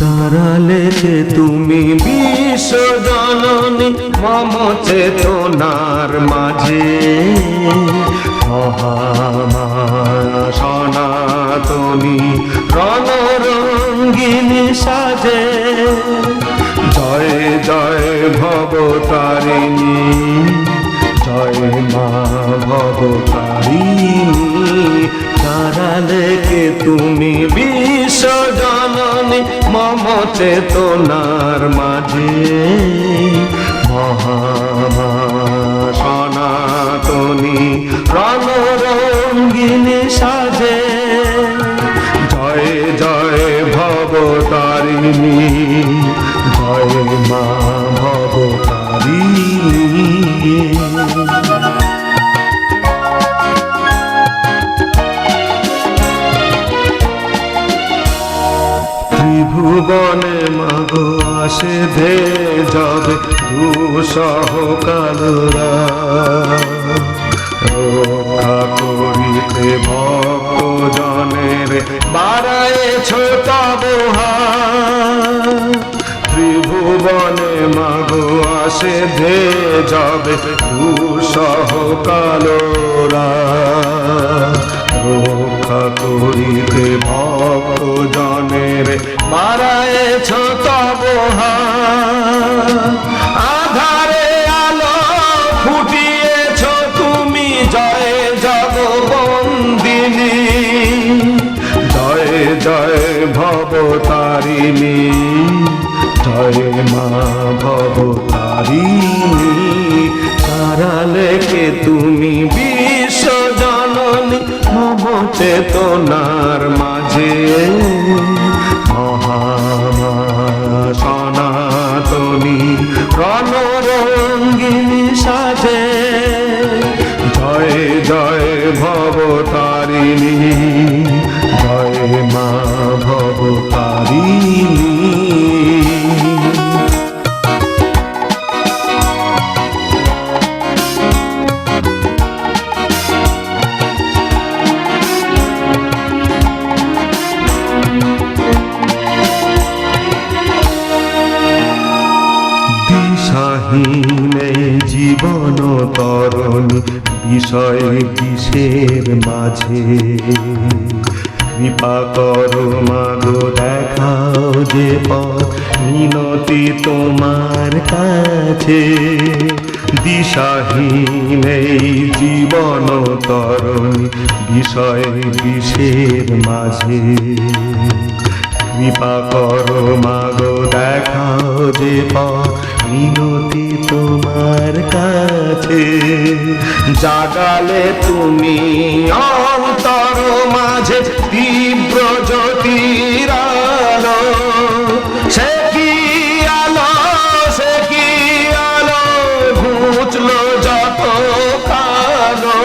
দাঁড়ালে যে তুমি বিশ্ব জননী মম চেতনার মাঝে, মহামায়া সনাতনী রণরঙ্গিনী সাজে। জয় জয় ভবতারিণী, জয় মা ভবতারিণী। দাঁড়ালে কে তুমি বিশ্ব জননী মম চেতনার মাঝে, মহামায়া সনাতনী রণরঙ্গিনী সাজে। জয় জয় ভবতারিণী, জয় মা ভবতারিণী। ত্রিভুবনে মাগো আসে ধে যাবে দুঃসহ কালরা, রক্ষা করিতে ভক্ত জনের বাড়ায়েছ তব হাত। ত্রিভুবনে মাগো আসে ধে যাবে দুঃসহ কালরা, রক্ষা করিতে ভক্ত জনের বাড়ায়েছ তব হাত। আধারে আলো ফুটিয়েছ তুমি জয় জগবন্দিনী, জয় জয় ভবতারিণী, জয় মা ভবতারিণী। দাঁড়ালে কে তুমি বিশ্ব জননী মম চেতনার মাঝে, মহামায়া সনাতনী রণরঙ্গিনী সাজে। জয় জয় ভবতারিণী, জয় মা ভবতারিণী। দিশাহীনে জীবন তরণী বিষয় বিষের মাঝে, কৃপা করো মাগো দেখাও যে পথ মিনতি তোমার কাছে। দিশাহীনে জীবন তরণী বিষয় বিষের মাঝে, কৃপা করো মাগো দেখাও যে পথ মিনতি তোমার কাছে। জাগালে তুমি অন্তর মাঝে তীব্র জ্যোতির আলো, সে কি আলো, সে কি আলো ঘুচলো যত কালো।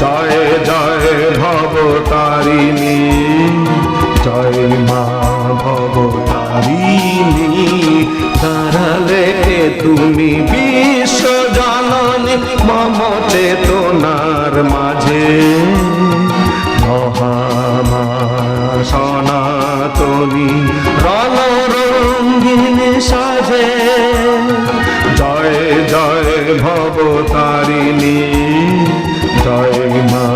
জয় জয় ভবতারিণী, জয় মা ভবতারিণী। দাঁড়ালে তুমি বিশ্ব জননী মম চেতনার মাঝে, মহামায়া সনাতনী রণরঙ্গিনী সাজে। জয় জয় ভবতারিণী, জয় মা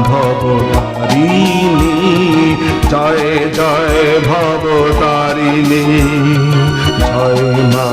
ভবতারিণী, জয় জয় ভবতারিণী, জয় মা